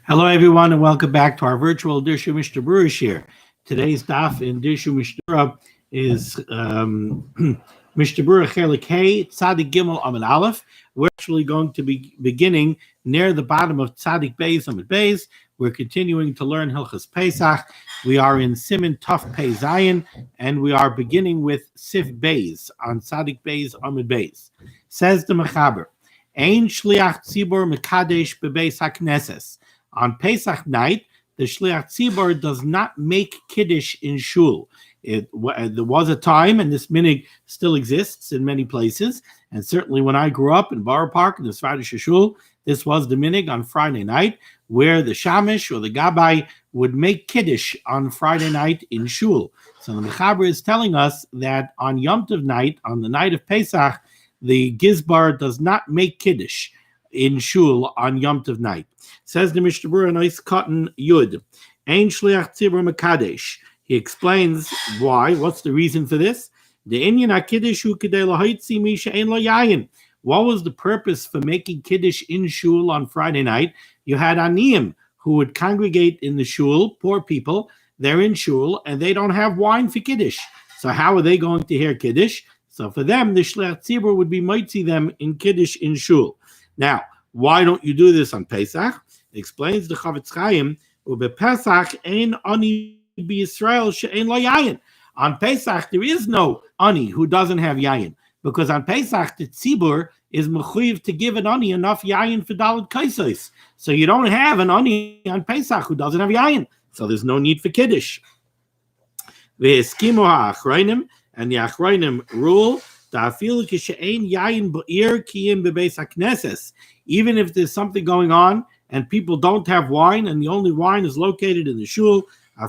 Hello, everyone, and welcome back to our virtual Dirshu Mishnah Berurah share. Today's daf in Dirshu Mishnah Berurah is Mishnah Berurah Chelik Hey Tzadik Gimel Amud Aleph. We're actually going to be beginning near the bottom of Tzadik Beis Amud Beis. We're continuing to learn Hilchas Pesach. We are in Siman Tuf Pei Zayin, and we are beginning with Sif Beis on Tzadik Beis Amud Beis. Says the Mechaber, Ein Shliach Tzibur Mekadesh Bebeis HaKnesses. On Pesach night, the Shliach Tzibur does not make Kiddush in Shul. There was a time, and this minig still exists in many places, and certainly when I grew up in Borough Park in the Svardish Shul, this was the minig on Friday night, where the Shamish or the Gabbai would make Kiddush on Friday night in Shul. So the Mechaber is telling us that on Yom Tov night, on the night of Pesach, the Gizbar does not make Kiddush in Shul on Yom Tov night. Says the Mishnah Berurah, nice cotton yud. Ein shliach tzibur mekadesh. He explains why. What's the reason for this? The inyan hakiddush hu kedei lahaitzi mi she'ein lo yayin. What was the purpose for making kiddush in shul on Friday night? You had aniyim who would congregate in the shul, poor people. They're in shul and they don't have wine for kiddush. So how are they going to hear kiddush? So for them, the shliach tzibur would be mitzi them in kiddush in shul. Now, why don't you do this on Pesach? It explains the Chavetz Chaim, Pesach ein ani b'Yisrael she'ein lo yayin. On Pesach, there is no ani who doesn't have yayin, because on Pesach, the tzibur is mechuyev to give an ani enough yayin for daled kaisos. So you don't have an ani on Pesach who doesn't have yayin. So there's no need for kiddush. Ve'eskimu ha'achronim, and the achronim rule, even if there's something going on and people don't have wine and the only wine is located in the shul, so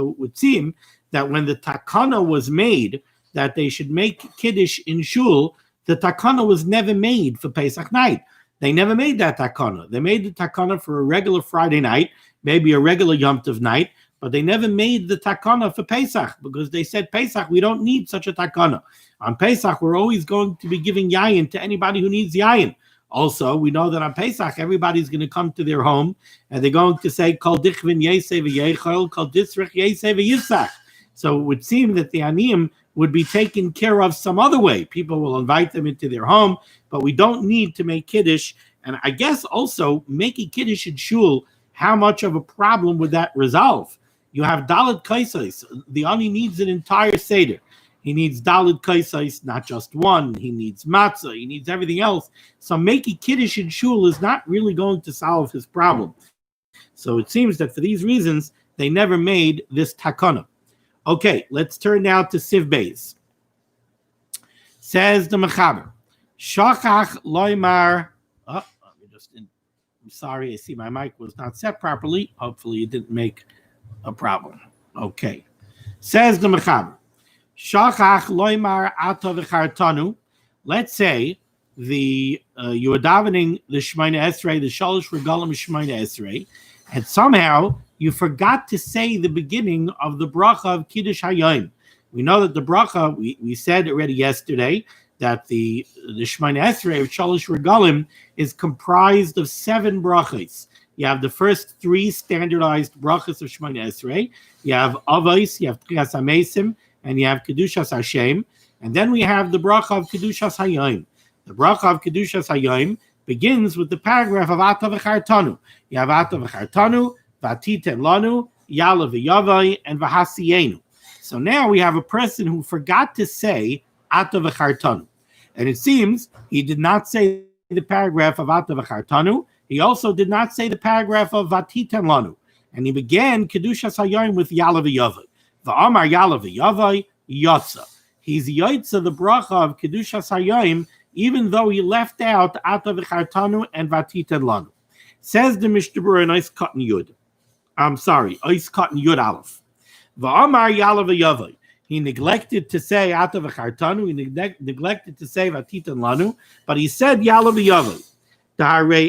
it would seem that when the takana was made that they should make kiddush in shul, the takana was never made for Pesach night. They never made that takana. They made the takana for a regular Friday night, maybe a regular Yom Tov night, but they never made the takana for Pesach because they said, Pesach, we don't need such a takana. On Pesach, we're always going to be giving yayin to anybody who needs yayin. Also, we know that on Pesach, everybody's going to come to their home and they're going to say, Kol dichvin yeseh v'yechol, Kol disrich yeseh v'yisach. So it would seem that the aniyim would be taken care of some other way. People will invite them into their home, but we don't need to make kiddush. And I guess also making kiddush in shul, how much of a problem would that resolve? You have Dalit Kaisais. The ani needs an entire Seder. He needs Dalit Kaisais, not just one. He needs matzah. He needs everything else. So making Kiddush in shul is not really going to solve his problem. So it seems that for these reasons, they never made this takana. Okay, let's turn now to Siv Beis. Says the Mechaber, Shachach loymar. I'm sorry, I see my mic was not set properly. Hopefully it didn't make a problem. Okay. Says the Mechaber, Shachach loymar ato v'chartanu. Let's say you are davening the Shemoneh Esrei, the Shalosh Regalim Shemoneh Esrei, and somehow you forgot to say the beginning of the bracha of Kiddush Hayom. We know that the bracha, we said already yesterday, that the Shemoneh Esrei of Shalosh Regalim is comprised of 7 brachas. You have the first 3 standardized brachas of Shemoneh Esrei. You have Avos, you have Tchias HaMesim, and you have Kedushas Hashem. And then we have the bracha of Kedushas Hayom. The bracha of Kedushas Hayom begins with the paragraph of Ata v'chartanu. You have Ata v'chartanu, V'atiten lanu, Yala v'yavai, and V'hasiyenu. So now we have a person who forgot to say Ata v'chartanu. And it seems he did not say the paragraph of Ata v'chartanu. He also did not say the paragraph of V'atiten lanu. And he began Kedushas Hayom with Yala v'yavai. V'amar Yala v'yavai, Yotza. He's Yotza, the bracha of Kedushas Hayom, even though he left out Ata v'chartanu and V'atiten lanu. Says the Mishnah Berurah, nice cotton yud. I'm sorry, ice cotton yud aleph. V'amar Yala v'yavai. He neglected to say Ata v'chartanu. He neglected to say V'atiten lanu, but he said Yala v'yavai.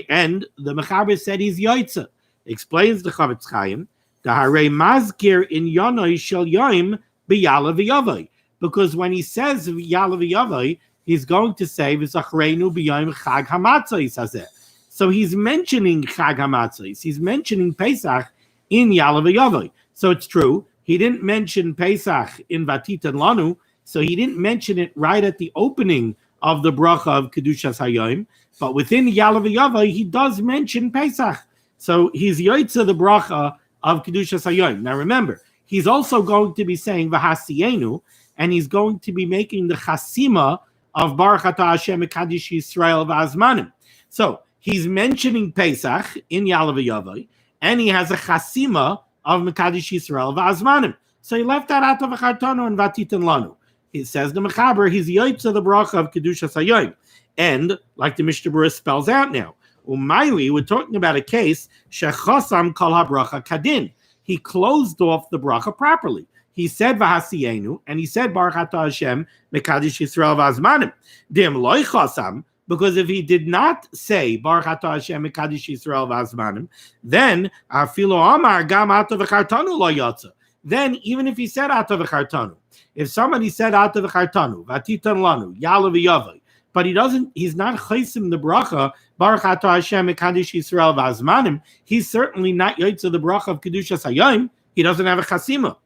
And the Mechaber said he's Yotza. Explains the Chavetz Chaim, Daharei mazkir in Yonoi shel Yoim b'Yala v'yavai. Because when he says Yala v'yavai, he's going to say V'zachrenu b'Yom Chag Hamatzos hazeh. So he's mentioning Chag HaMatzos. He's mentioning Pesach in Yalav Yavai. So it's true. He didn't mention Pesach in Vatitan Lanu, so he didn't mention it right at the opening of the bracha of Kedushas Hayom. But within Yalav Yavai, he does mention Pesach. So he's Yoitza the bracha of Kedushas Hayom. Now remember, he's also going to be saying V'hasiyenu, and he's going to be making the chasima of Baruch Atah Hashem Mekadosh Yisrael V'azmanim. So he's mentioning Pesach in Yalav Yavai, and he has a chasima of Mekadosh Yisrael V'azmanim. So he left that out of Achartonu and Vatitan Lanu. He says the Mechaber, he's Yoitza the bracha of Kedushas Hayom. And like the Mishnah Berurah spells out now, Umayli, we're talking about a case, Shechosam Kol HaBracha Kadin. He closed off the bracha properly. He said V'hasiyenu, and he said Baruch Atah Hashem Mekadosh Yisrael V'azmanim. Dim loy chosam, because if he did not say Baruch Atah Hashem Mekadosh Yisrael V'azmanim, then Afilo Amar Gam Ata V'chartanu Lo Yotza. Then even if he said Ata V'chartanu, if somebody said Ata V'chartanu, Vatitan Lanu, Yalav Yavai, but he's not chaysim the bracha Baruch Atah Hashem Mekadosh Yisrael V'azmanim, he's certainly not Yoitza the bracha of Kedushas Hayom. He doesn't have a chasima.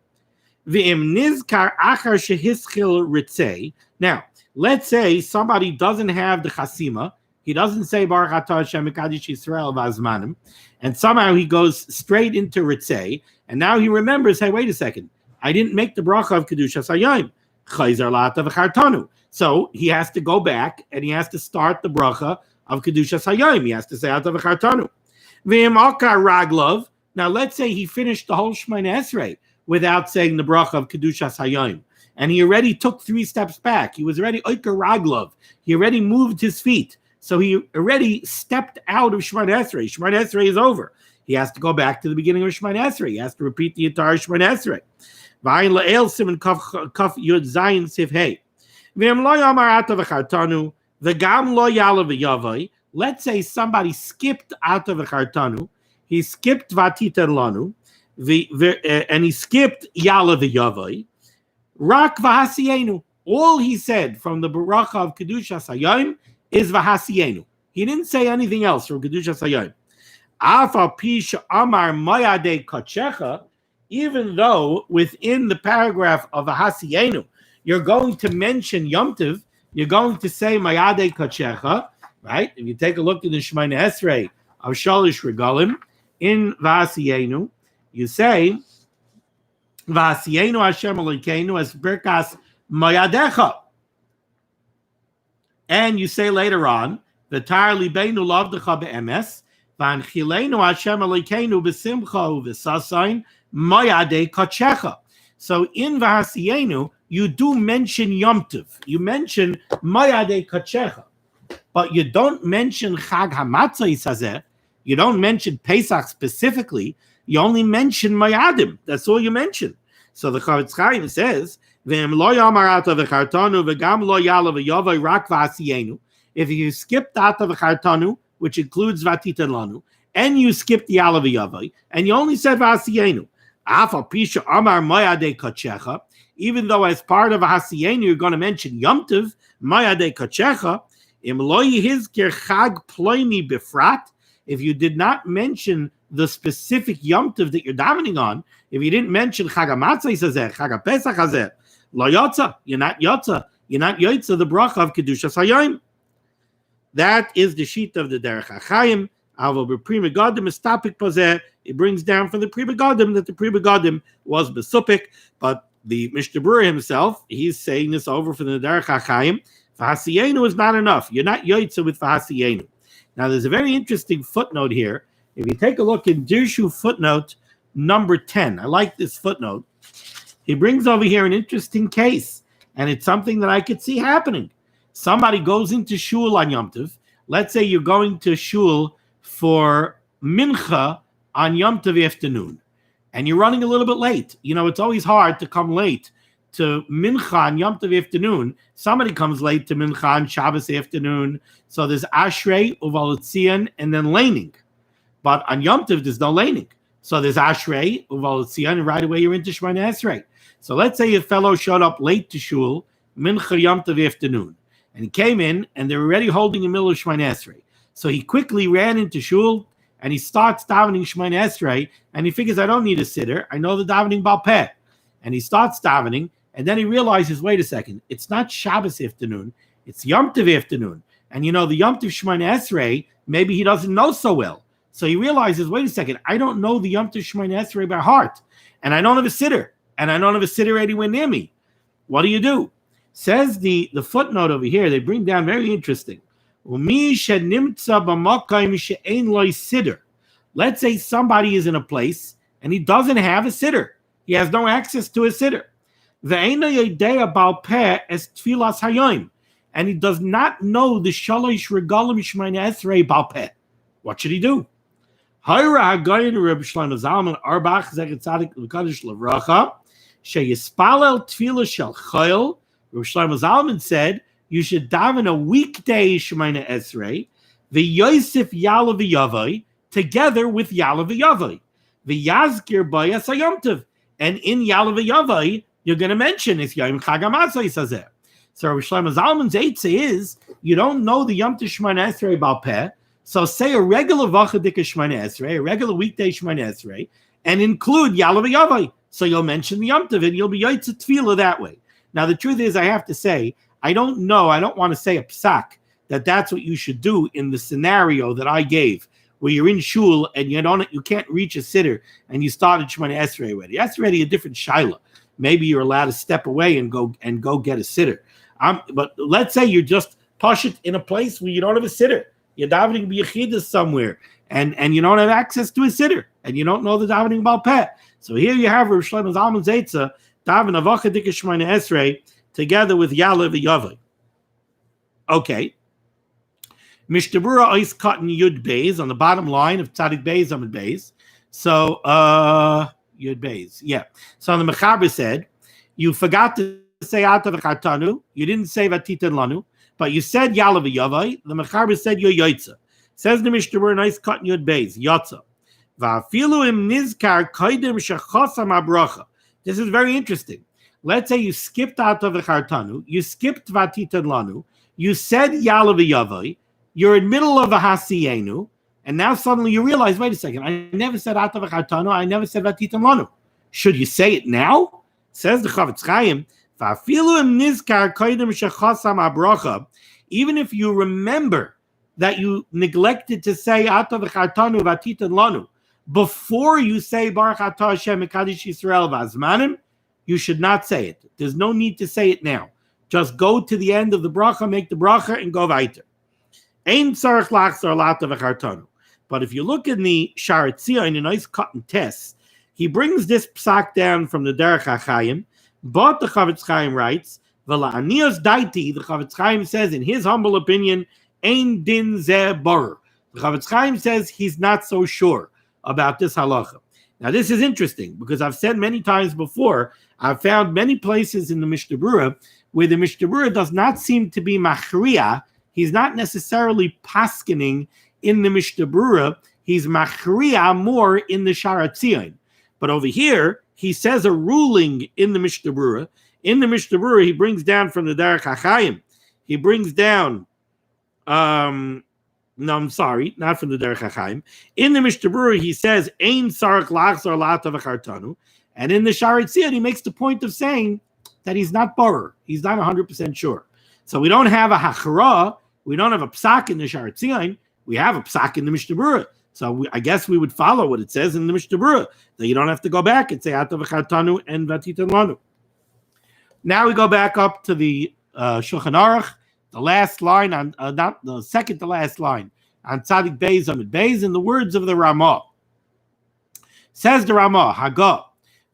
V'im nizkar achar shehischil ritzei. Now, let's say somebody doesn't have the chasima. He doesn't say Baruch Atah Hashem Mekadosh Yisrael V'azmanim, and somehow he goes straight into ritzei, and now he remembers, hey, wait a second, I didn't make the bracha of Kedushas Hayom. Chayzer la'ata v'chartanu. So he has to go back and he has to start the bracha of Kedushas Hayom. He has to say ata v'chartanu. V'im akar raglov. Now let's say he finished the whole Shemoneh Esrei without saying the bracha of Kedushas Hayom, and he already took 3 steps back. He was already akar raglov. He already moved his feet. So he already stepped out of Shemoneh Esrei. Shemoneh Esrei is over. He has to go back to the beginning of Shemoneh Esrei. He has to repeat the entire Shemoneh Esrei. V'ayin la'el siman kaf yud zayin sif hey. V'im lo yamar ata v'chartanu v'gam lo yalav v'yavai. Let's say somebody skipped ata v'chartanu. He skipped vatitan lanu, and he skipped yalav v'yavai. Rak v'hasiyenu. All he said from the bracha of Kedushas Hayom is v'hasiyenu. He didn't say anything else from Kedushas Hayom. Afa pisha amar mayadei kachecha. Even though within the paragraph of v'hasiyenu, you're going to mention Yom Tov, you're going to say mayadei kachecha, right? If you take a look at the Shemoneh Esrei of Shalish Regalim, in v'hasiyenu, you say v'hasiyenu Hashem Elokeinu as birkas mayadecha. And you say later on, v'tar libeinu lavdecha be'emes, v'anchilenu Hashem Elokeinu b'simcha u'v'sasayin mayadei kachecha. So in v'hasiyenu, you do mention Yom Tov. You mention mayadei kachecha. But you don't mention Chag HaMatzos hazeh. You don't mention Pesach specifically. You only mention Mayadim. That's all you mention. So the Chavetz Chaim says, "V'im lo yamar ata v'chartanu v'gam lo yalav v'yavai rak v'hasiyenu." If you skipped ata v'chartanu, which includes vatitan lanu, and you skipped yalav v'yavai, and you only said v'hasiyenu, afa pisha amar mayadei kachecha. Even though as part of v'hasiyenu you're going to mention Yom Tov, mayadei kachecha, im lo yihizkir chag ploini bifrat. If you did not mention the specific Yom Tov that you're davening on, if you didn't mention Chag HaMatzos hazeh, Chag HaPesach hazeh, lo yotza, you're not yotza, the bracha of Kedushas Hayom. That is the sheet of the Derech HaChaim. Avo b'Pri Megadim is topic pozeh. It brings down from the Pri Megadim that the Pri Megadim was besupik, but the Mishnah Berurah himself, he's saying this over from the Derech HaChaim. V'hasiyenu is not enough. You're not yotza with v'hasiyenu. Now, there's a very interesting footnote here. If you take a look in Dirshu footnote number 10, I like this footnote. He brings over here an interesting case, and it's something that I could see happening. Somebody goes into shul on Yom Tov. Let's say you're going to shul for mincha on Yom Tov afternoon, and you're running a little bit late. You know, it's always hard to come late to mincha on Yom Tov afternoon. Somebody comes late to mincha on Shabbos afternoon. So there's Ashrei, Uvalutzian, and then laning. But on Yom Tov, there's no laning. So there's Ashrei, Uvalutzian, and right away you're into Shemoneh Esrei. So let's say a fellow showed up late to shul, mincha Yom Tov afternoon. And he came in, and they were already holding the middle of Shemoneh Esrei. So he quickly ran into shul and he starts davening Shemoneh Esrei, and he figures, I don't need a sitter. I know the davening Baal Peh. And he starts davening, and then he realizes, wait a second, it's not Shabbos afternoon, it's Yom Tov afternoon. And the Yom Tov Shemoneh Esrei, maybe he doesn't know so well. So he realizes, wait a second, I don't know the Yom Tov Shemoneh Esrei by heart, and I don't have a sitter, and I don't have a sitter anywhere near me. What do you do? Says the footnote over here, they bring down very interesting. Let's say somebody is in a place and he doesn't have a sitter. He has no access to a sitter. And he does not know the Shalosh Regalim Shemoneh Esrei Baal Peh. What should he do? Reb Shlomo Zalman Arbach Zecher Tzadik L'Kadosh L'Vracha Sheyispalel Tefillah Shel Chayil. Reb Shlomo Zalman said you should daven a weekday Shemoneh Esrei, the Yosef Yalav Yavai, together with Yalav Yavai, the Yazkir Bayas Yom Tov, and in Yalav Yavai you're going to mention it's Yom Chag HaMatzah, says there. So Reb Shlomo Zalman's eitzah is you don't know the Yom Tov Shemoneh Esrei Baal Peh, so say a regular Vachadik Shemoneh Esrei, a regular weekday Shemoneh Esrei, and include Yalav Yavai. So you'll mention the Yom Tov and you'll be Yotzei Tefillah that way. Now the truth is, I have to say, I don't want to say a psak that's what you should do in the scenario that I gave, where you're in shul and you can't reach a sitter and you started Shemoneh Esrei already. That's already a different shaila. Maybe you're allowed to step away and go get a sitter. But let's say you're just pashut in a place where you don't have a sitter. You're davening b'yechidus somewhere and you don't have access to a sitter and you don't know the davening Baal Peh. So here you have Reb Shlomo Zalman's eitzah, daven avachadik Shemoneh Esrei together with Yalav Yavai. Okay. Mishnah Berurah Ois Cotton Yud Beis on the bottom line of Tzadik Beis Amud Beis. So Yud Beis, yeah. So the Mechaber said, you forgot to say Ata v'chartanu, you didn't say Vatitan lanu, but you said Yalav Yavai. The Mechaber said you're Yotzei. Says the Mishnah Berurah Ois Cotton Yud Beis, Yotzei. Va'afilu im nizkar koidem shechosam habracha. This is very interesting. Let's say you skipped Ata v'chartanu, you skipped Vatitan lanu, you said Yalav Yavai, you're in the middle of a Hasiyenu, and now suddenly you realize, wait a second, I never said Ata v'chartanu, I never said Vatitan lanu. Should you say it now? Says the Chavetz Chaim, Va'afilu im nizkar koidem shechosam habracha, even if you remember that you neglected to say Ata v'chartanu Vatitan lanu before you say Baruch Atah Hashem Mekadosh Yisrael v'azmanim, you should not say it. There's no need to say it now. Just go to the end of the bracha, make the bracha, and go weiter. Ein tzarich lachzor l'ata v'chartanu. But if you look in the Sha'ar Tzion in a nice cotton test, he brings this psak down from the Derech HaChaim. But the Chavetz Chaim writes, V'la'anios daiti, the Chavetz Chaim says, in his humble opinion, ein din zeh borer. The Chavetz Chaim says he's not so sure about this halacha. Now this is interesting because I've said many times before, I've found many places in the Mishnah Berurah where the Mishnah Berurah does not seem to be machriya. He's not necessarily paskening in the Mishnah Berurah. He's machriya more in the Sha'ar Tzion. But over here, he says a ruling in the Mishnah Berurah. In the Mishnah Berurah, he brings down from the Derech HaChaim. He brings down, no, I'm sorry, not from the Derech HaChaim. In the Mishnah Berurah, he says, Ein sarach lachzor l'ata v'chartanu. And in the Sha'ar Tzion, he makes the point of saying that he's not borer. He's not 100% sure. So we don't have a hachara. We don't have a psak in the Sha'ar Tzion. We have a psak in the Mishnah Berurah. So I guess we would follow what it says in the Mishnah Berurah, that you don't have to go back and say Ata v'chartanu and Vatitan lanu. Now we go back up to the Shulchan Aruch, the last line, on not the second to last line, on Tzadik Beis Amud Beis, in the words of the Ramah. Says the Ramah, Hagah,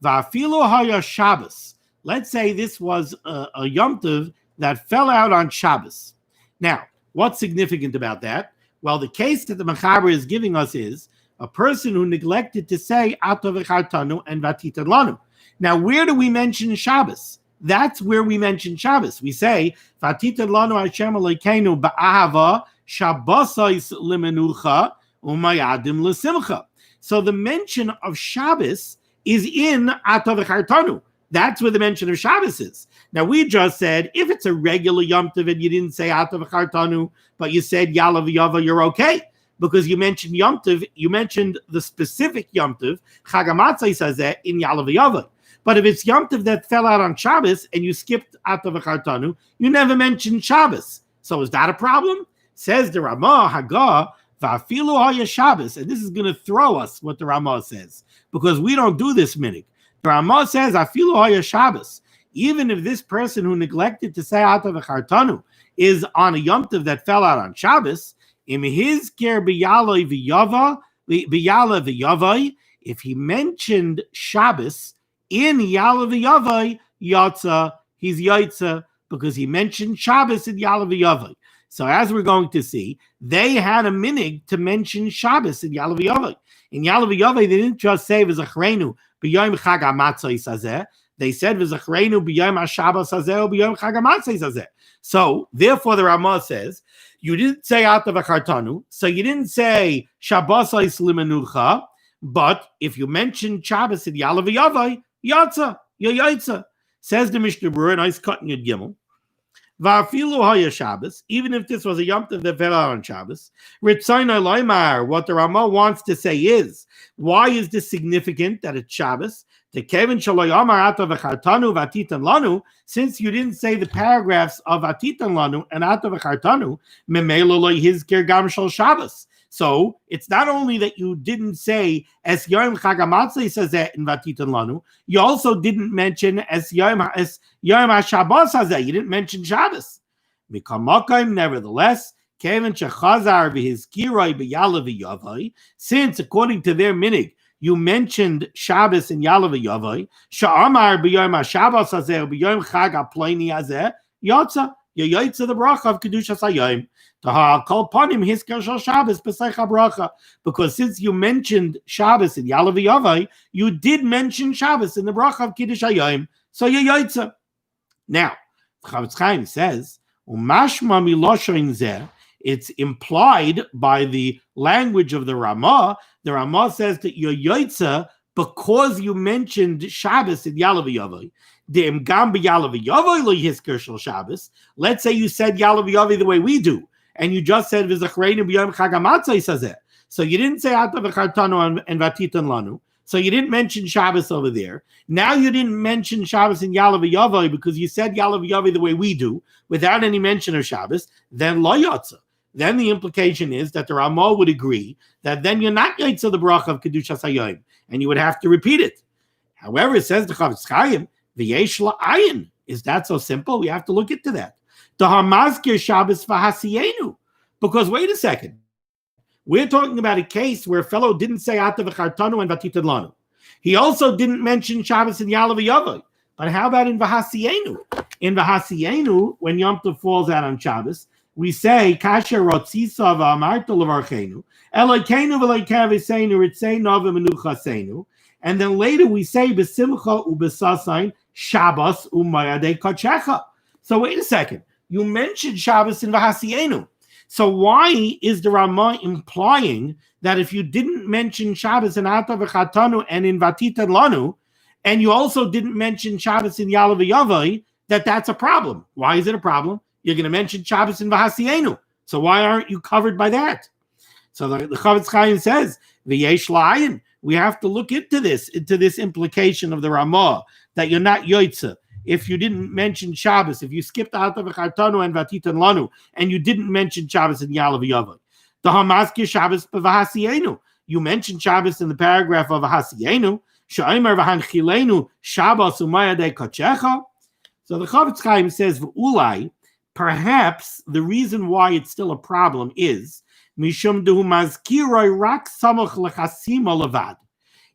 Va'afilu haya Shabbos. Let's say this was a Yom Tov that fell out on Shabbos. Now, what's significant about that? Well, the case that the Mechaber is giving us is a person who neglected to say Ata v'chartanu and Vatitan lanu. Now, where do we mention Shabbos? That's where we mention Shabbos. We say Vatitan lanu Hashem Elokeinu ba'ahava Shabbosais limenucha umayadim l'simcha. So the mention of Shabbos is in Ata v'chartanu. That's where the mention of Shabbos is. Now, we just said, if it's a regular Yom Tov and you didn't say Atav V'chartanu, but you said Yalav V'yava, you're okay. Because you mentioned Yom Tov, you mentioned the specific Yom Tov, Chag HaMatzah Sazeh, in Yalav V'yava. But if it's Yom Tov that fell out on Shabbos and you skipped Atav V'chartanu, you never mentioned Shabbos. So is that a problem? Says the Ramah, Hagah, Va'afilu haya Shabbos. And this is going to throw us what the Ramah says, because we don't do this minig. The Ramah says, Afilu haya Shabbos. Even if this person who neglected to say Atav V'chartanu is on a Yom Tov that fell out on Shabbos, im hizker b'yaloi v'yava, b'yala v'yavai, if he mentioned Shabbos in Yala v'yavai, yatsa, he's yatsa, because he mentioned Shabbos in Yala v'yavai. So as we're going to see, they had a minig to mention Shabbos in Yala v'yavai. In Yala v'yavai, they didn't just say v'zachrenu b'yom chag hamatzah sazeh. They said v'zachrenu b'yom haShabbos sazeh or b'yom chag hamatzah sazeh. So therefore, the Ramah says, you didn't say Atav V'chartanu, so you didn't say Shabbos limenucha, but if you mentioned Shabbos in Yalav V'yavai, Yatza, Yatza. Says the Mishnah Berurah, nice cutting Yud Gimel. Va'afilu haya Shabbos, even if this was a Yom Tov that fell out on Shabbos, Ritzayna Loimar, what the Ramah wants to say is, why is this significant that it's Shabbos? The Kevin Shaloyamar Atav V'chartanu V'atitan Lanu, since you didn't say the paragraphs of Atitan Lanu and Atav V'chartanu, Memelo Lo Yizker Gam Shal Shabbos. So it's not only that you didn't say Es Yom Chag HaMatzah Sazeh in Vatitan Lanu, you also didn't mention Es Yom HaShabbos Sazeh. You didn't mention Shabbos. Mikamakayim, nevertheless, Kevin Shechazar V'Hizkiroi B'Yalav V'Yavai, since according to their minig, you mentioned Shabbos in Yalav V'Yavai, Sha'amar B'Yom HaShabbos Sazeh B'Yom Chag HaPloini Hazeh, Yotza, Yotza the bracha of Kedushas HaYom. Because since you mentioned Shabbos in Yalav V'Yavai, you did mention Shabbos in the bracha of Kiddush HaYom, so you yotza. Now, Chavetz Chaim says, it's implied by the language of the Ramah. The Ramah says that you're yotza because you mentioned Shabbos in Yalav V'Yavai. Let's say you said Yalav V'Yavai the way we do, and you just said v'zachrenu b'yom chag hamatzah sazeh. So you didn't say Atav V'chartanu and Vatitan Lanu. So you didn't mention Shabbos over there. Now you didn't mention Shabbos in Yalav V'Yavai because you said Yalav V'Yavai the way we do, without any mention of Shabbos. Then lo yotza. Then the implication is that the Ramah would agree that then you're not yotza the bracha of Kedushas HaYom, and you would have to repeat it. However, it says the Chavetz Chaim v'yesh la'ayin. Is that so simple? We have to look into that. The Hamazkir Shabbos v'hasiyenu. Because wait a second. We're talking about a case where a fellow didn't say Atav V'chartanu and Vatitan Lanu. He also didn't mention Shabbos in Yalav V'Yavai. But how about in V'hasiyenu? In V'hasiyenu, when Yom Tov falls out on Shabbos, we say, Kasher Rotzisa v'amarta l'varchenu, Elokeinu v'leikeinu v'seinu, Ritzeinu v'menuchaseinu. And then later we say, B'simcha u'b'sasayin, Shabbos u'mayadei kachecha. So wait a second. You mentioned Shabbos in V'hasiyenu. So why is the Ramah implying that if you didn't mention Shabbos in Atav V'chartanu and in Vatitan Lanu, and you also didn't mention Shabbos in Yalav V'Yavai, that's a problem? Why is it a problem? You're going to mention Shabbos in V'hasiyenu. So why aren't you covered by that? So the Chavetz Chaim says, V'yesh la'ayin. We have to look into this implication of the Ramah, that you're not yotza. If you didn't mention Shabbos, if you skipped Atav V'chartanu and Vatitan Lanu, and you didn't mention Shabbos in Yalav V'Yavai, the Hamazkir Shabbos b'V'hasiyenu. You mentioned Shabbos in the paragraph of V'hasiyenu. Sha'imar v'hanchilenu Shabbos u'mayadei kachecha. So the Chavetz Chaim says, V'ulai, perhaps the reason why it's still a problem is Mishum dehu mazkiroi rak samoch lechasima levad.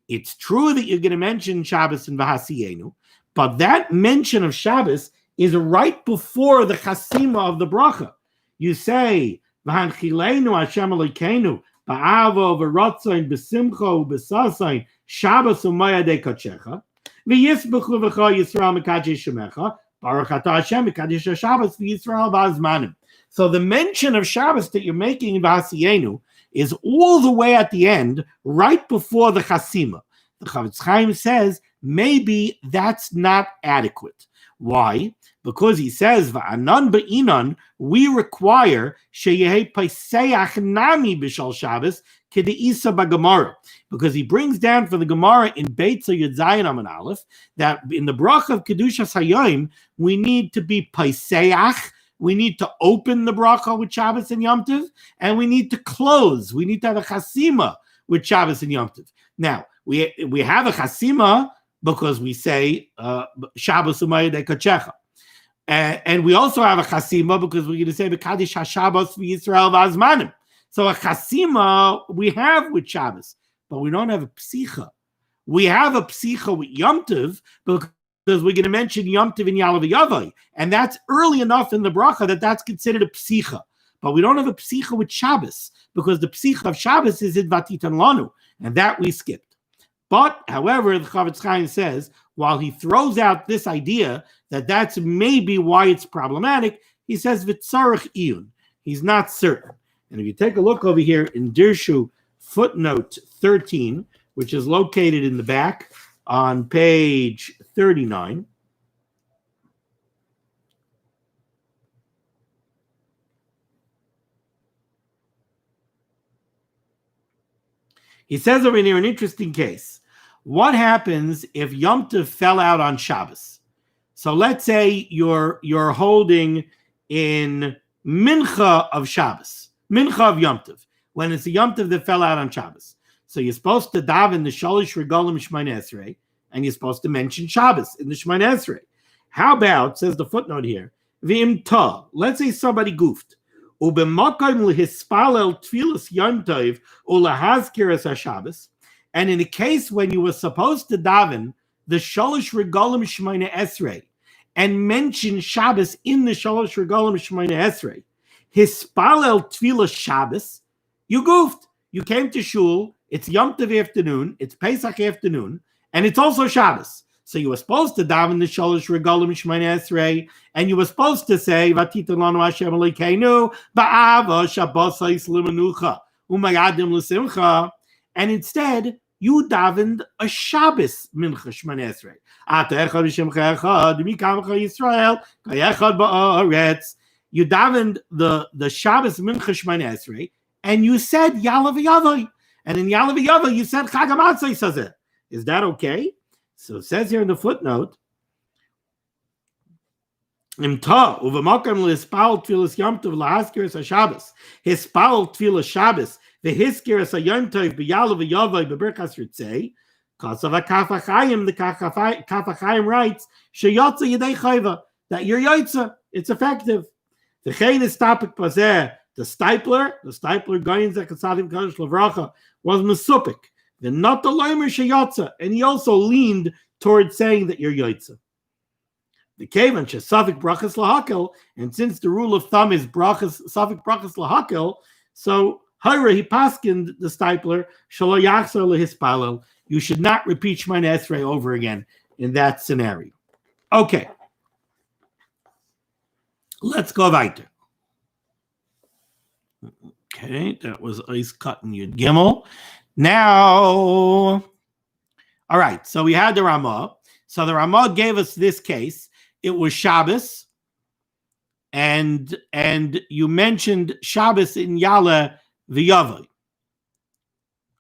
It's true that you're going to mention Shabbos in V'hasiyenu, but that mention of Shabbos is right before the chasima of the bracha. You say, V'hanchilenu Hashem Elokeinu ba'avo v'rotzayin b'simcha u'b'sasayin Shabbos u'mayadei kachecha v'yisbechu v'cha Yisrael mekadesh shemecha Baruch atah Hashem mekadesh Shabbos v'Yisrael v'azmanim. So the mention of Shabbos that you're making in V'hasiyenu is all the way at the end, right before the chasima. The Chavetz Chaim says maybe that's not adequate. Why? Because he says, "Va'anan be'inan," we require sheyehei paiseach nami b'shal Shabbos kedeisa b'Gemara, because he brings down for the Gemara in Beitza Yud Zayin Amud Aleph that in the bracha of Kedushas Hayom we need to be paiseach. We need to open the bracha with Shabbos and Yom Tov, and we need to close. We need to have a chasima with Shabbos and Yom Tov. Now we have a chasima because we say Shabbos u'Mayidei Kodechecha. And we also have a chasima because we're going to say B'Kadish HaShabbos v'Yisrael v'Azmanim. So a chasima we have with Shabbos, but we don't have a psicha. We have a psicha with Yom Tov because we're going to mention Yom Tov and Yalav Yavai, and that's early enough in the bracha that that's considered a psicha. But we don't have a psicha with Shabbos because the psicha of Shabbos is in Vatitan Lanu, and that we skipped. But, however, the Chavetz Chaim says, while he throws out this idea that that's maybe why it's problematic, he says, V'tzarech iyun. He's not certain. And if you take a look over here in Dirshu footnote 13, which is located in the back on page 39, he says over here an interesting case. What happens if Yom Tov fell out on Shabbos? So let's say you're holding in Mincha of Shabbos, Mincha of Yom Tov, when it's a Yom Tov that fell out on Shabbos. So you're supposed to daven the Shalish Regalim Shmoneh Esrei, and you're supposed to mention Shabbos in the Shmoneh Esrei. How about, says the footnote here, V'im ta, let's say somebody goofed. U'b'makam lehispalel tfilas Yom Tov u'lahazkir es HaShabbos. And in a case when you were supposed to daven the Shalish Regalim Shmoneh Esrei and mention Shabbos in the Shalish Regalim Shmoneh Esrei, hispalel tfilas Shabbos, you goofed. You came to shul. It's Yom Tov afternoon. It's Pesach afternoon, and it's also Shabbos. So you were supposed to daven the Shalish Regalim Shmoneh Esrei, and you were supposed to say Vatitan lanu Hashem Elokeinu ba'ava Shabbosais limanucha u'mayadim l'simcha, and instead you davened a Shabbos Mincha Shmoneh Esrei. Ata echad v'shemcha echad mikamcha Yisrael kayechad ba'aretz. You davened the Shabbos Mincha Shmoneh Esrei, and you said Yalav Yavai. And in Yalav Yavai, you said Chag HaMatzah Sazeh. Is that okay? So it says here in the footnote, Imta uvemakam lehispal tfilas Yom Tov lahazkir es HaShabbos, hispal tfilas Shabbos, v'hiskir es HaYom Tov b'Yalav Yavai b'Berkas Ritzei, Kasav HaKaf HaChaim, the Kaf HaChaim writes, Sheyotza Yedei Chayva, that you're Yotza, it's effective. The Chayin is topic Pazeh, the Stipler Goyin Zekatzadim Kadosh Levracha, was Mesupik. The not the Leimer Sheyotza, and he also leaned towards saying that you're Yotza. The Kavan Shesafik Brachas Lahakel, and since the rule of thumb is Safik Brachas Lahakel, so Hira he paskined the Stipler Shalo Yachzor lehispalel. You should not repeat Shmoneh Esrei over again in that scenario. Okay, let's go weiter. Okay, that was Ice Cutting Yud Gimel. Now, all right, so we had the Ramah. So the Ramah gave us this case. It was Shabbos, and you mentioned Shabbos in Yala v'Yavai.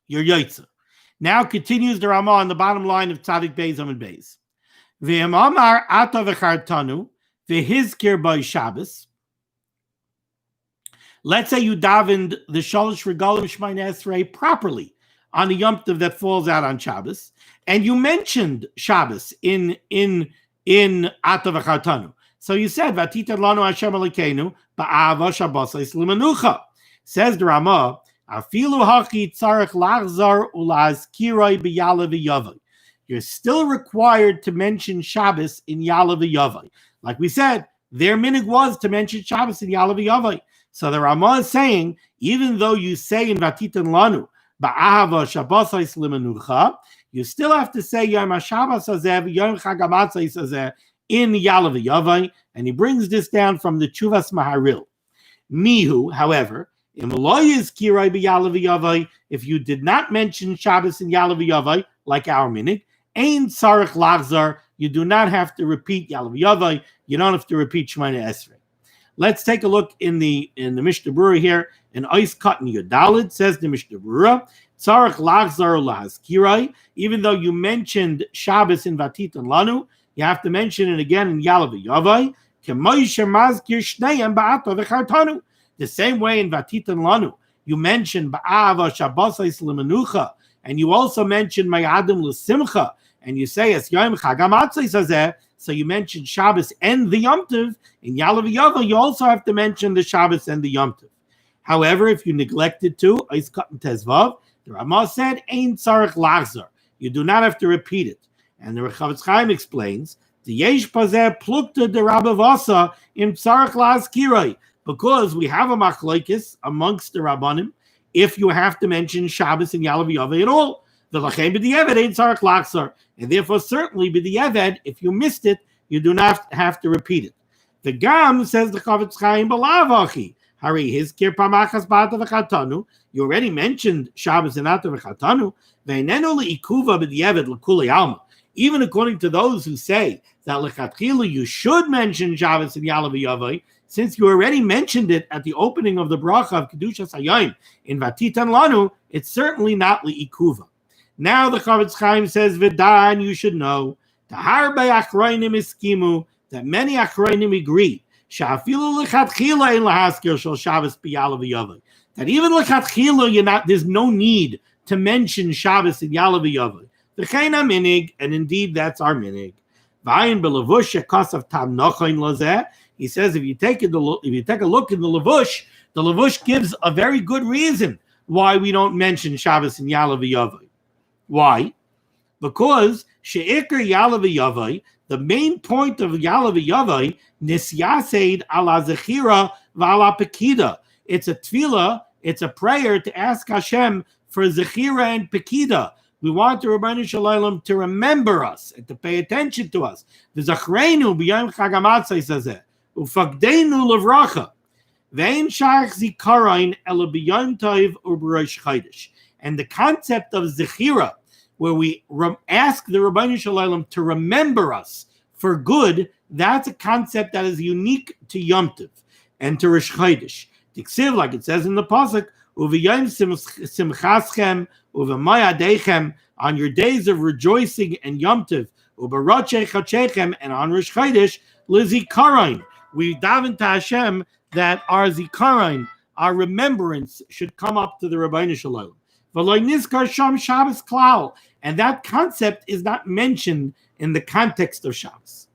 Your Yotza. Now continues the Ramah on the bottom line of Tzadik Beis Amud Beis. V'emamar ata v'chartanu v'hizkir by Shabbos. Let's say you davened the Shalish Regalim Shmoneh Esrei properly on a Yom Tov that falls out on Shabbos, and you mentioned Shabbos in Ata v'Chartanu. So you said Vatitan lanu Hashem Elokeinu ba'ava Shabbosais limanucha. Says the Ramah, Afilu haki tzarech lachzar ulazkiroi b'Yalav Yavai. You're still required to mention Shabbos in Yalav Yavai. Like we said, their minig was to mention Shabbos in Yalav Yavai. So the Ramah is saying, even though you say in Vatitan lanu ba'ava Shabbosais limanucha, you still have to say Yom HaShabbos Hazeh, Yom Chag HaMatzah Hazeh in Yalav Yavai, and he brings this down from the Chuvas Maharil. Mihu, however, if you did not mention Shabbos in Yalav Yavai, like our minig. Ein tzarich lachzar. You do not have to repeat Yalav Yavai. You don't have to repeat Shemona Esrei. Let's take a look in the Mishnah Berurah here. In Ois Katan Yudalid says the Mishnah Berurah, Tzarich lachzar lahazkirai. Even though you mentioned Shabbos in Vatitan Lanu, you have to mention it again in Yalav Yavai. The same way in Vatitan Lanu, you mentioned Ba'ava Shabbosais L'Menucha, and you also mentioned Mayadim L'Simcha, and you say as Yom Chagamatzis Hazeh, so you mentioned Shabbos and the Yom Tov. In Yalav Yavai, you also have to mention the Shabbos and the Yom Tov. However, if you neglected to, Ois Katan Tezvav, the Ramah said, Ein tzarich lachzar. You do not have to repeat it. And the Chavetz Chaim explains, the Yesh Pazeh plukta de Rabavasa im tzarich la'azkiroi, because we have a machlokes amongst the Rabbanim if you have to mention Shabbos and Yalav Yavai at all. The lachem b'diavad ain't tzarich lachzar, and therefore certainly b'diavad, if you missed it, you do not have to repeat it. The Gam says the Chavetz Chaim b'lavachi. Hari his kirpamachas bata v'chatanu. You already mentioned Shabbos and Ata v'chatanu. Ve'nenu le'ikuva b'diavad l'kulei alma. Even according to those who say that lechatchilu you should mention Shabbos and Yalav Yavai, since you already mentioned it at the opening of the bracha of Kedushas Hayom in Vatitan Lanu, it's certainly not le'ikuva. Now the Chavetz Chaim says, V'dan, you should know, Tahar be'achroinim iskimu, that many achroinim agree, Sha'afilu lechatchila in lahaskir shel Shabbos b'Yalav Yavai, that even lechatchila, there's no need to mention Shabbos and Yalav Yavai. V'chein minig, and indeed that's our minig. V'ayin b'levush shekasav tam nochain lazeh. He says if you take a look in the levush gives a very good reason why we don't mention Shabbos and Yalav Yavai. Why? Because she'ikar Yalav Yavai, the main point of Yalav Yavai, nisyaseid ala zechira v'ala pekida. It's a tefillah, it's a prayer to ask Hashem for zechira and pekida. We want the Rabbeinu Shalom to remember us and to pay attention to us. V'zachreinu b'yom chag hamatzos hazeh ufakdeinu levracha ve'ein shayach zikaron ela b'yom tov u'b'rosh chodesh. And the concept of zechira, where we ask the Rabbeinu Shalom to remember us for good, that's a concept that is unique to Yom Tov and to Rosh Chodesh. Tiksiv, like it says in the pasuk, Uv'yom simchaschem uv'mayadechem, on your days of rejoicing and Yom Tov, u'baratzei chachechem, and on Rosh Chodesh, lizikaron. We daven to Hashem that our zikaron, our remembrance, should come up to the Rabbeinu Shalom. V'lo nizkar sham Shabbos klal, and that concept is not mentioned in the context of Shabbos.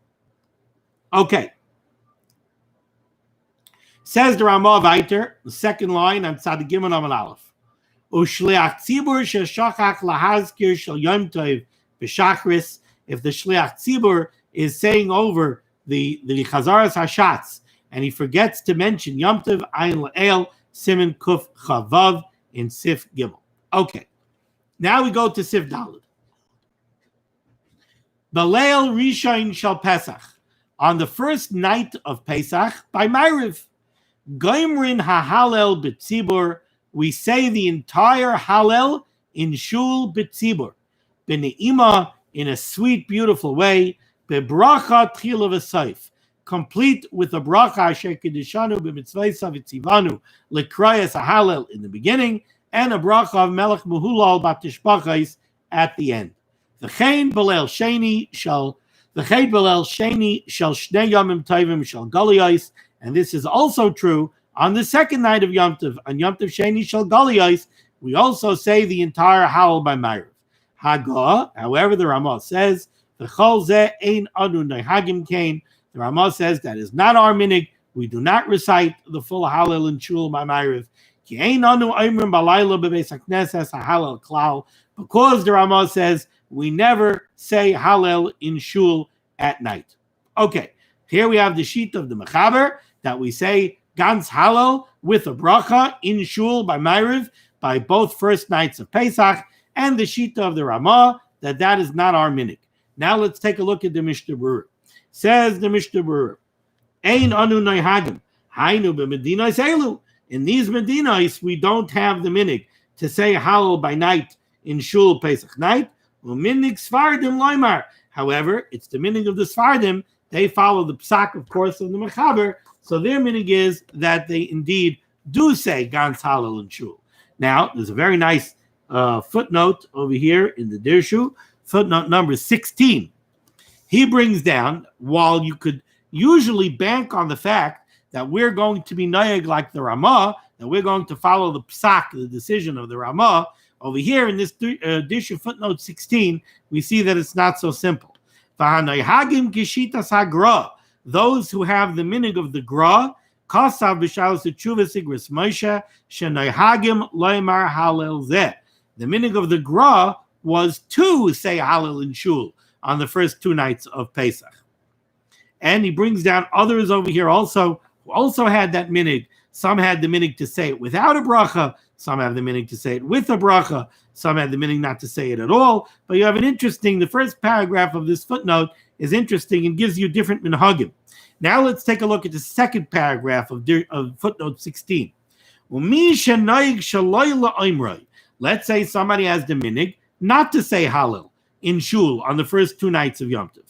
Okay. Says the Ramah Vayter, the second line on Tzad Gimel Amud Aleph. Ushliach tzibur sheshachach lahazkir shel Yom Tov b'Shacharis. If the shliach tzibur is saying over the Chazaras Hashatz and he forgets to mention Yom Tov, Ayin La'el, Siman Kuf Chavav in Sif Gimel. Okay. Now we go to Sif Daled. Baleil Rishon Shel Pesach, on the first night of Pesach by Maariv. Goimrin HaHalel B'tzibur, we say the entire Halel in Shul B'tzibur. B'ne'ima, in a sweet, beautiful way. B'bracha Tchila V'Seif, complete with a bracha Asher Kedishanu B'mitzvaysa V'tzivanu L'krayas HaHalel in the beginning, and a bracha of Melech Muhulal Batishbachais at the end. V'chein B'leil Sheni Shal Shnei Yomim Tovim Shal Galiyos, and this is also true on the second night of Yom Tov. On Yom Tov Sheni Shal Galiyos, we also say the entire Howel by Maariv. Hagah, however, the Ramah says, V'chol zeh ein anu nehagim kain. The Ramah says that is not our minig. We do not recite the full Hallel in Shul by Maariv. Ki ein anu oimrim balayla bebeis hakneses haHallel klal. Because the Ramah says we never say Hallel in Shul at night. Okay, here we have the sheet of the Mechaber that we say Gans Hallel with a bracha in Shul by Maariv by both first nights of Pesach, and the sheet of the Ramah that is not our minig. Now let's take a look at the Mishnah Berurah. Says the Mishnah Berurah, Ein anu noihagim, hainu b'medinos elu. In these medinos, we don't have the minig to say Hallel by night in Shul Pesach night. U'minig Sfardim loymar. However, it's the minig of the Sfardim. They follow the psak, of course, of the Mechaber. So their minig is that they indeed do say Gans Halal and Shul. Now, there's a very nice footnote over here in the Dirshu, footnote number 16. He brings down, while you could usually bank on the fact that we're going to be nayeg like the Ramah, that we're going to follow the psak, the decision of the Ramah, over here in this Dirshu footnote 16, we see that it's not so simple. Those who have the minig of the Gra, Kasav b'shalos tshuva sigris Moshe shenayhagim loymar halel zeh. The minig of the Gra was to say Halel in Shul on the first 2 nights of Pesach. And he brings down others over here also who also had that minig. Some had the minig to say it without a bracha. Some have the minig to say it with a bracha. Some had the minig not to say it at all. But you have the first paragraph of this footnote is interesting and gives you different minhagim. Now let's take a look at the second paragraph of footnote 16. Let's say somebody has the minig not to say Halel in Shul on the first 2 nights of Yom Tov.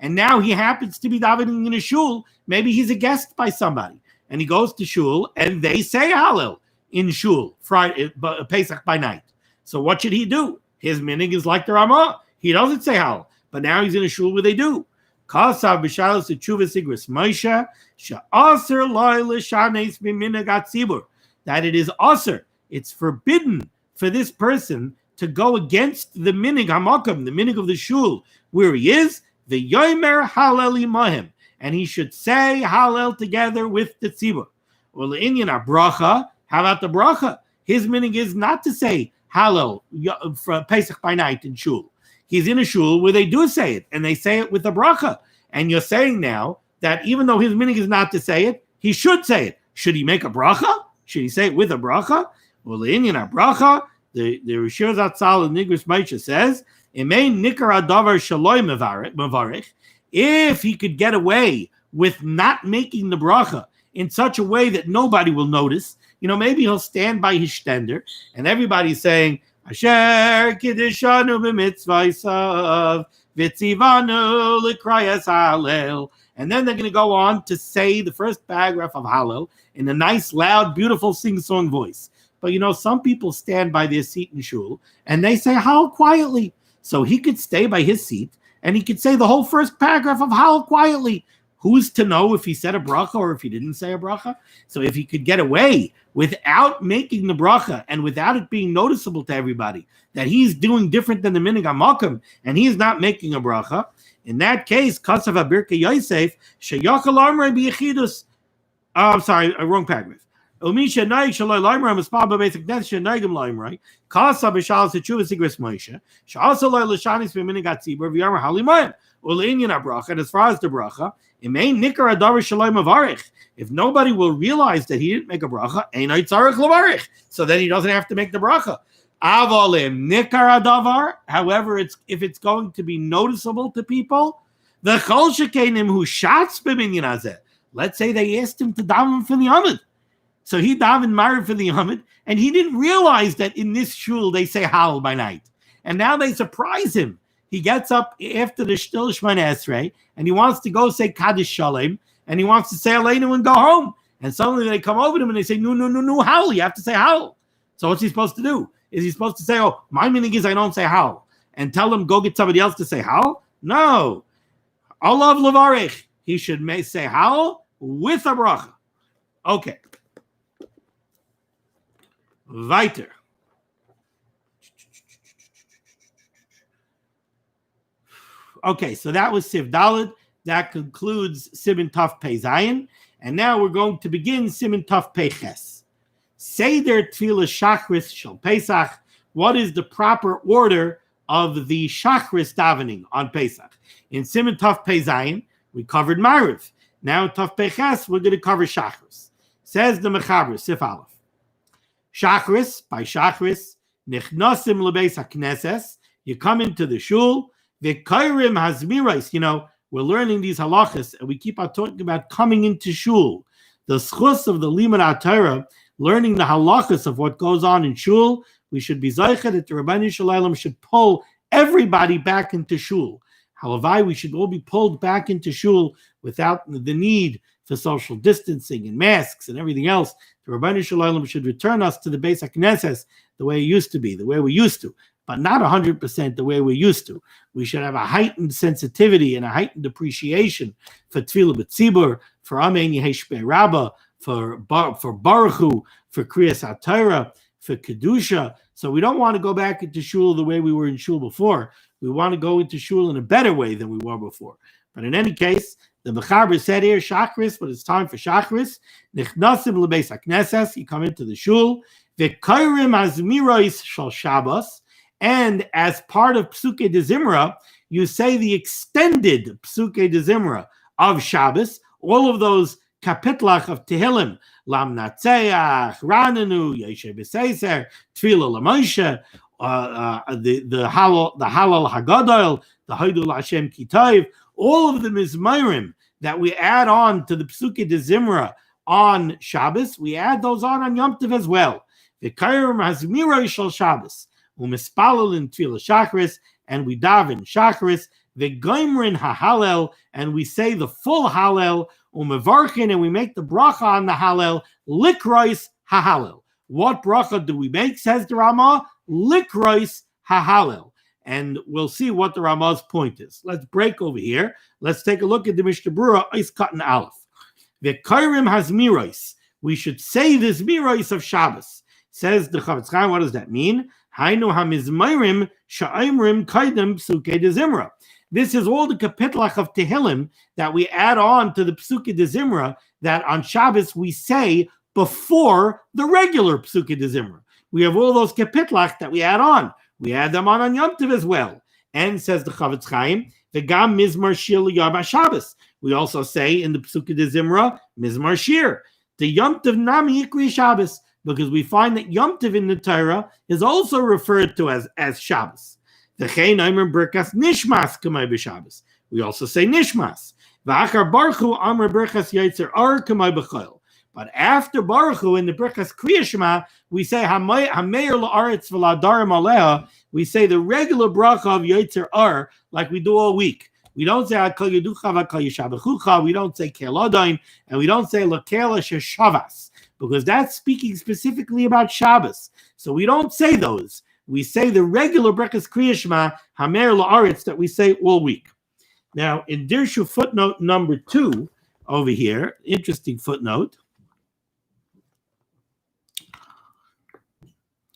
And now he happens to be davening in a shul. Maybe he's a guest by somebody, and he goes to shul, and they say Hallel in shul Friday, Pesach by night. So what should he do? His minig is like the Ramah. He doesn't say Hallel, but now he's in a shul where they do. Kasav b'shalos tshuva sigris Moshe she'aser lo l'shanes b'minhag hatzibur. That it is aser. It's forbidden for this person to go against the minig hamakam, the minig of the shul where he is. The yomer halel imahim, and he should say halel together with the tzibur. Well, the Indian bracha. How about the bracha? His minig is not to say halel for Pesach by night in shul. He's in a shul where they do say it, and they say it with the bracha. And you're saying now that even though his minig is not to say it, he should say it. Should he make a bracha? Should he say it with a bracha? Well, the Indian bracha. The Rishir Zatzal and Nigris Moshe says, if he could get away with not making the bracha in such a way that nobody will notice, maybe he'll stand by his stender and everybody's saying, Asher Kiddishanu b'mitzvaysav v'tzivanu l'krayas Hallel. And then they're going to go on to say the first paragraph of Hallel in a nice, loud, beautiful sing-song voice. But some people stand by their seat in shul and they say Hallel quietly. So he could stay by his seat and he could say the whole first paragraph of Hallel quietly. Who's to know if he said a bracha or if he didn't say a bracha? So if he could get away without making the bracha and without it being noticeable to everybody that he's doing different than the minig hamakam and he's not making a bracha, in that case, Kasav Abirka Yosef sheyachal amrei b'yechidus. I'm sorry, wrong paragraph. Umisha naik shaloi laimrei mispal b'beis hakneses shenaigim laimrei Kasav b'shalos tshuva sigris Moshe she'asa lo l'shanis b'minig hatzibur v'yamar halimayim u'le'inyan habracha. And as far as the bracha, it may nikar adavar shaloi mavarich. If nobody will realize that he didn't make a bracha, einay tzarich levarich, so then he doesn't have to make the bracha. Avolim nikar adavar. However, if it's going to be noticeable to people, the chol shekenim who shots b'minyan hazeh. Let's say they asked him to daven for the Amid. So he davened Maariv for the Amid, and he didn't realize that in this shul they say Hallel by night. And now they surprise him. He gets up after the Shtil Shemona Esrei, and he wants to go say Kaddish Shalom, and he wants to say Aleinu and go home. And suddenly they come over to him and they say, no, Hallel. You have to say Hallel. So what's he supposed to do? Is he supposed to say, oh, my meaning is I don't say Hallel, and tell them go get somebody else to say Hallel? No. Olav Levarich. He should say Hallel with a bracha. Okay. Weiter. Okay, so that was Siv Daled. That concludes Siman Taf Pei Zayin. And now we're going to begin Siman Taf Pei Ches. Seder Tefillah Shacharis Shel Pesach. What is the proper order of the Shacharis davening on Pesach? In Siman Taf Pei Zayin, we covered Maariv. Now in Taf Pei Ches, we're going to cover Shacharis. Says the Mechaber, Sif Aleph. Shacharis, by Shacharis, Nichnasim lebeis hakneses. You come into the shul. V'kairim hazmirais. We're learning these halachas, and we keep on talking about coming into shul. The schus of the limud HaTorah learning the halachas of what goes on in shul. We should be zeicha that the Rabbeinu Shalom should pull everybody back into shul. Halavai, we should all be pulled back into shul without the need for social distancing and masks and everything else. The Rabbeinu Shalom should return us to the Beis HaKnesses the way it used to be, the way we used to, but not 100% the way we used to. We should have a heightened sensitivity and a heightened appreciation for Tefillah B'tzibur, for Amen Yehei Shpei Rabbah, for Baruch Hu, for Kriyas HaTorah, for Kedusha. So we don't want to go back into shul the way we were in shul before. We want to go into shul in a better way than we were before. But in any case, the Mechaber said here, Shacharis, but it's time for Shacharis. Nichnasim lebeis hakneses, you come into the shul. V'kairim azmirois shal Shabbos, and as part of Psuke de Zimra, you say the extended Psuke de Zimra of Shabbos, all of those kapitlach of Tehillim, Lam Natseach, Rananu, Yeshe B'Seiser, Tefillah L'Moshe, the Halal Hagadol, the Haidul Hashem Kitayv, all of the Mizmayrim that we add on to the Psuke de Zimra on Shabbos, we add those on Yom Tov as well. V'kayim hazmirah shel Shabbos, u'mispalel in Tefillah Shacharis, and we daven Shacharis, v'goimrin hahalel, and we say the full Hallel, u'mevarchin, and we make the bracha on the Hallel, likrois hahalel. What bracha do we make, says the Ramah? Likrois hahalel. And we'll see what the Ramah's point is. Let's break over here. Let's take a look at the Mishnah Berurah, Eis Katan Aleph. V'kairim hazmirois. We should say this mirois of Shabbos. Says the Chavetz Chaim, what does that mean? Hainu hamizmayrim sha'imrim kaidem psuke de Zimra. This is all the kapitlach of Tehillim that we add on to the psuke de Zimra that on Shabbos we say before the regular psuke de Zimra. We have all those kapitlach that we add on. We add them on Yom Tov as well. And says the Chavetz Chaim, v'gam mizmar shir liyar Shabbos. We also say in the Psuke de Zimra, mizmar shir. The Yom Tov nami ikri Shabbos, because we find that Yom Tov in the Torah is also referred to as Shabbos. V'chein omer berkas nishmas kamay b'Shabbos. We also say nishmas. V'achar Baruch Hu amar berkas yaitzer ar kamay b'chol. But after Baruch Hu in the Berkas Kriya Shema, we say Hameir la'aretz v'la'adarim aleha. We say the regular bracha of Yotzer Ar, like we do all week. We don't say Hakol Yeducha v'Hakol Yishabechucha. We don't say Kel Adain, and we don't say L'Kela Sheshavas, because that's speaking specifically about Shabbos. So we don't say those. We say the regular Berkas Kriya Shema, Hameir la'aretz, that we say all week. Now, in Dirshu footnote number 2 over here, interesting footnote.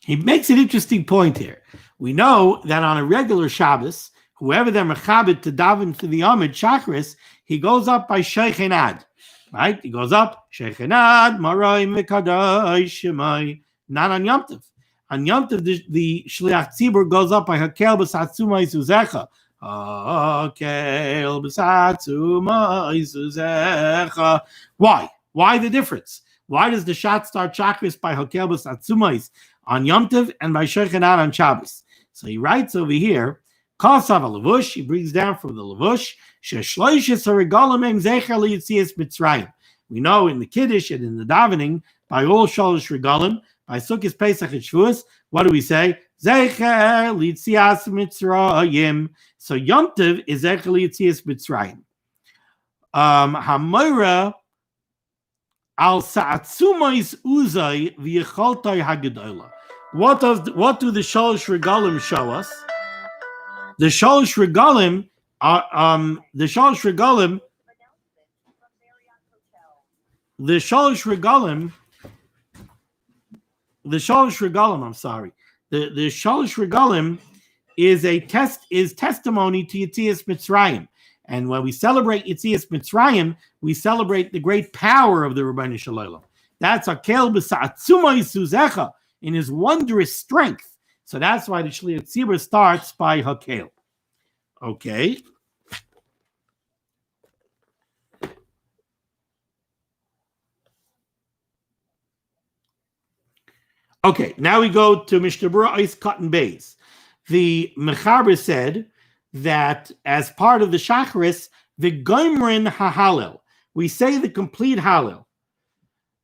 He makes an interesting point here. We know that on a regular Shabbos, whoever they're mechabed to daven to the Amid Shacharis, he goes up by Sheikhenad, right? He goes up, Sheikhenad, Marai Mekadosh Shemai, not on Yom Tov. On Yom Tov, the Shliach Tzibur goes up by Hakel B'Satzumai Suzecha. Hakel B'Satzumai Suzecha. Why? Why the difference? Why does the Shat start Shacharis by Hakel B'Satzumai on Yom Tov and by Sheikhenad on Shabbos? So he writes over here, Kasav Levush, he brings down from the Levush, Sheshloishes Harigalim Em Zecher Liyitzias Mitzrayim. We know in the Kiddush and in the davening, by all Shalosh Regalim, by Sukkot, Pesach, and Shavuos, what do we say? Zecher Liyitzias Mitzrayim. So Yom Tov is Zecher Liyitzias Mitzrayim. Hamoira Al Sa'atzumais Uzay V'Yecholtai Hagadola. What do the Shalosh Regalim show us? The Shalosh Regalim is testimony to Yetzias Mitzrayim. And when we celebrate Yetzias Mitzrayim, we celebrate the great power of the Rebbeinu Shalom. That's Hakel B'Sa'atzumai Suzecha, in his wondrous strength. So that's why the Shliach Tzibur starts by Hakel. Okay. Okay, now we go to Mishnah Berurah Eis Katan Beis. The Mechaber said that as part of the Shacharis, the Goimrin HaHalel, we say the complete Hallel.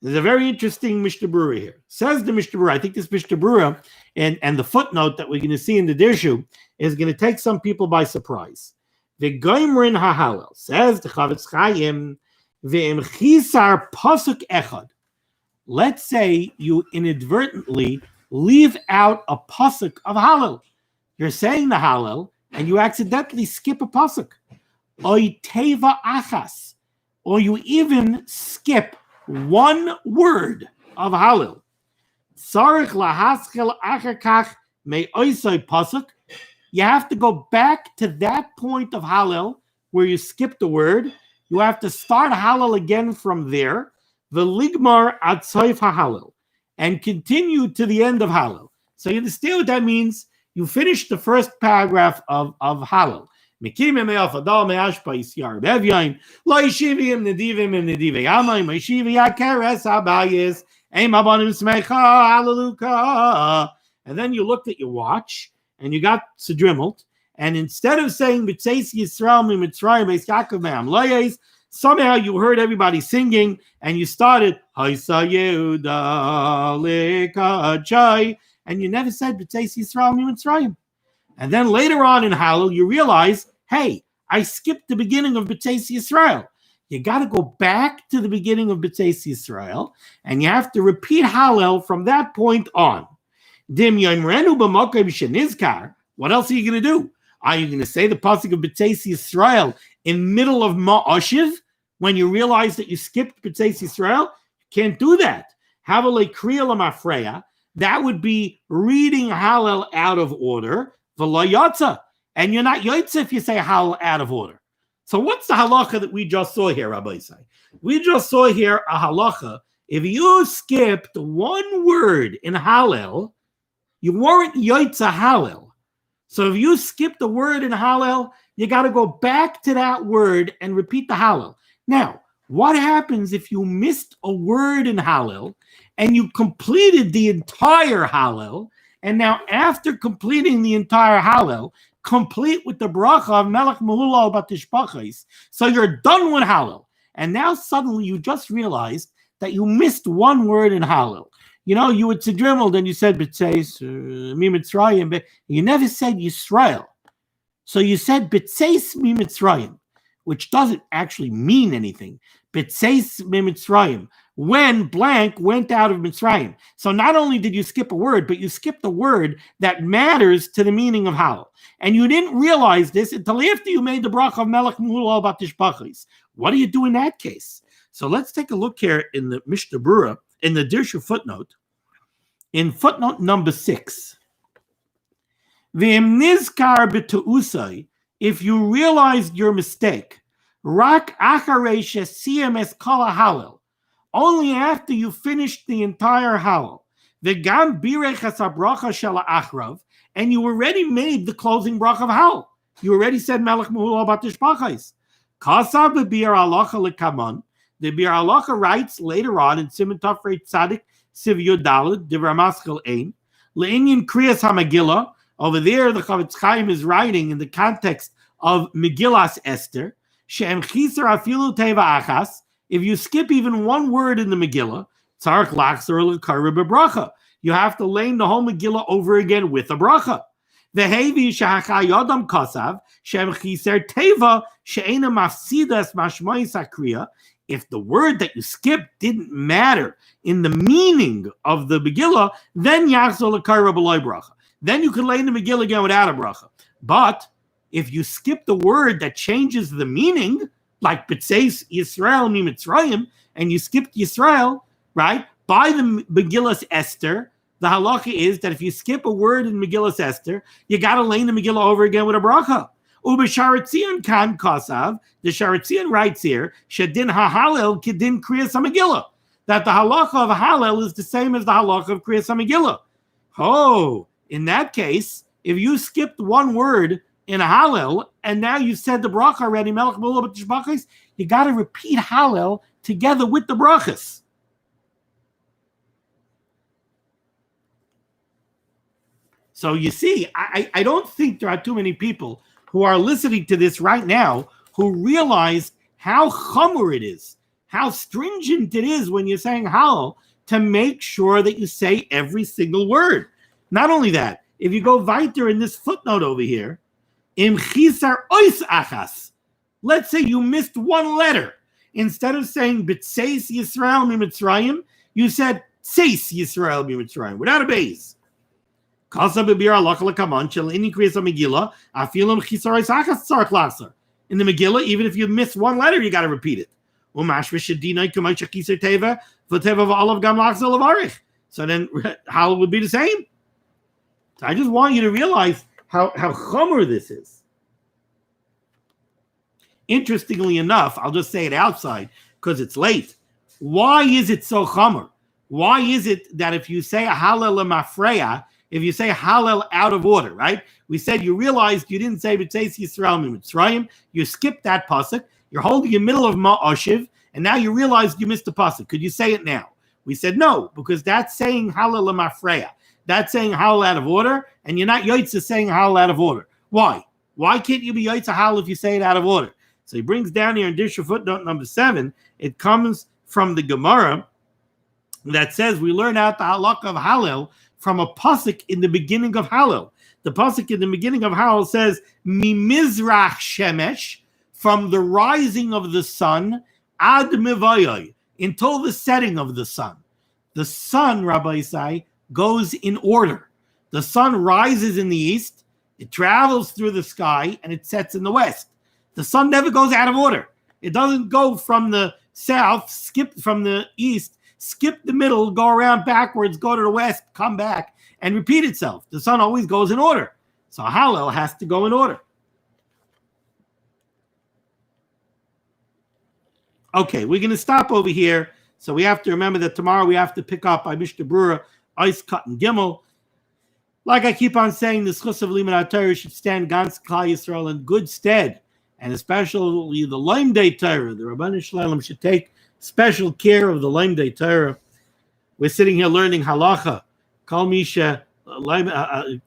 There's a very interesting Mishnah Berurah here. Says the Mishnah Berurah, I think this Mishnah Berurah and the footnote that we're going to see in the Dirshu is going to take some people by surprise. The Goimrin HaHalel, says the Chavetz Chaim, Ve'im Chisar Pasuk Echad. Let's say you inadvertently leave out a pasuk of Hallel. You're saying the Hallel, and you accidentally skip a pasuk. Oy teva achas, or you even skip one word of Hallel. Sarich lahaskel acher kach me oisoi pasuk. You have to go back to that point of Hallel where you skipped the word. You have to start Hallel again from there. The ligmar ad soif Hallel, and continue to the end of Hallel. So you understand what that means? You finish the first paragraph of Hallel. You looked at your watch and you got sedrimmelt, and instead of saying somehow you heard everybody singing and you started and you never said and then later on in Hallel you realize, hey, I skipped the beginning of B'tzeis Yisrael. You got to go back to the beginning of B'tzeis Yisrael, and you have to repeat Hallel from that point on. What else are you going to do? Are you going to say the pasuk of B'tzeis Yisrael in middle of Ma'ashiv when you realize that you skipped B'tzeis Yisrael? You can't do that. Havalei kriya l'mafreya. That would be reading Hallel out of order. V'lo yotza. And you're not yotza if you say Hallel out of order. So what's the halacha that we just saw here, Rabbi Isai? We just saw here a halacha. If you skipped one word in Hallel, you weren't yotza Hallel. So if you skip the word in Hallel, you got to go back to that word and repeat the Hallel. Now, what happens if you missed a word in Hallel and you completed the entire Hallel, and now after completing the entire Hallel, complete with the bracha of Melech Mahula Batishpachis, so you're done with Hallel, and now suddenly you just realized that you missed one word in Hallel. You know, you would sedrimmel, and you said B'tzeis Mitzrayim, but you never said Yisrael. So you said B'tzeis Mitzrayim, which doesn't actually mean anything. B'tzeis Mitzrayim, when blank went out of Mitzrayim. So not only did you skip a word, but you skipped a word that matters to the meaning of Hallel. And you didn't realize this until after you made the bracha of Melech Mahula Batishpachis. What do you do in that case? So let's take a look here in the Mishnah Berurah, in the Dirshu footnote. In footnote number 6, if you realized your mistake, rak acharei shesiyem es kol hallel, only after you finished the entire Hallel, v'gam birech es habracha shel ha'achrav, and you already made the closing bracha of Hallel. You already said Melech Mahula Batishpachis. Kasav b'biur halacha lekaman. The Biur Halacha writes later on in Siman Tafrei Tzadik Siv Yud Daled Divrei Maschil Ein Le'inyan Kriyas HaMegillah. Over there, the Chavetz Chaim is writing in the context of Megillas Esther. She'em Chisar Afilu Teva Achas. If you skip even one word in the Megillah, Tzarich Lachzor L'Kareh B'Bracha. You have to lane the whole Megillah over again with a bracha. Ve'hevi Shehachayodam Kasav She'em Chisar Teva She'ena Mafsidas Mashmois HaKriya. If the word that you skipped didn't matter in the meaning of the Megillah, then Yachzor L'Kareh B'Loi Bracha. Then you could lay in the Megillah again without a bracha. But if you skip the word that changes the meaning, like B'tzeis Yisrael Mitzrayim, and you skipped Yisrael, right, by the Megillas Esther, the halacha is that if you skip a word in Megillas Esther, you got to lay in the Megillah over again with a bracha. Ubesharetzion kan kasav, the Sharetzion writes here, Shedin ha'halel kedin kriyas ha'megillah, that the halacha of Hallel is the same as the halacha of kriyas ha'megillah. Oh, in that case, if you skipped one word in a Hallel, and now you said the bracha already, Melech Mahula Batishpachis, you got to repeat Hallel together with the brachas. So you see, I don't think there are too many people who are listening to this right now who realize how chamur it is, how stringent it is when you're saying Hallel to make sure that you say every single word. Not only that, if you go weiter in this footnote over here, im chisar ois achas, let's say you missed one letter. Instead of saying B'tseis Yisrael miMitzrayim, you said Tseis Yisrael miMitzrayim without a base. In the Megillah, even if you miss one letter, you got to repeat it. So then, how would be the same? So I just want you to realize how chomer this is. Interestingly enough, I'll just say it outside because it's late. Why is it so chomer? Why is it that if you say a Hallel mafreya, if you say Hallel out of order, right? We said you realized you didn't say B'tzeis Yisrael miMitzrayim. You skipped that pasuk. You're holding in the middle of Ma'ashiv, and now you realized you missed the pasuk. Could you say it now? We said no, because that's saying Hallel mafreya. That's saying Hallel out of order, and you're not Yotze saying Hallel out of order. Why? Why can't you be Yotze Hallel if you say it out of order? So he brings down here in Dirshu footnote number 7. It comes from the Gemara that says we learn out the halakha of Hallel from a pasuk in the beginning of Hallel. The pasuk in the beginning of Hallel says, "Mimizrach shemesh," from the rising of the sun, ad mivayoy, until the setting of the sun. The sun, Rabbi Isai, goes in order. The sun rises in the east, it travels through the sky, and it sets in the west. The sun never goes out of order. It doesn't go from the south, skip from the east, skip the middle, go around backwards, go to the west, come back, and repeat itself. The sun always goes in order. So Hallel has to go in order. Okay, we're going to stop over here. So we have to remember that tomorrow we have to pick up by Mishnah Berurah, Ice Cut and Gimel. Like I keep on saying, the schus of limud HaTorah should stand Gans Klal Yisrael in good stead. And especially the limud Torah. The Rabbanan Shalom should take special care of the limud Torah. We're sitting here learning halacha. Kal misha limud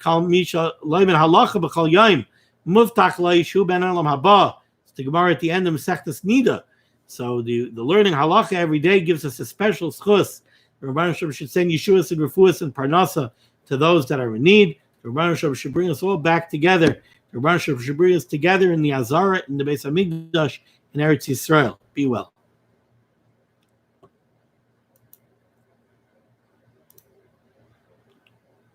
halacha b'chol yom muftach leishu ben olam haba. It's the Gemara at the end of Masechtas Nida. So the learning halacha every day gives us a special schus. The Rabbanan Shalom should send Yeshuas and Refuas and Parnasa to those that are in need. The Rabbanan Shalom should bring us all back together. The Rabbanan Shalom should bring us together in the Azara, in the Beis Hamikdash, in Eretz Yisrael. Be well.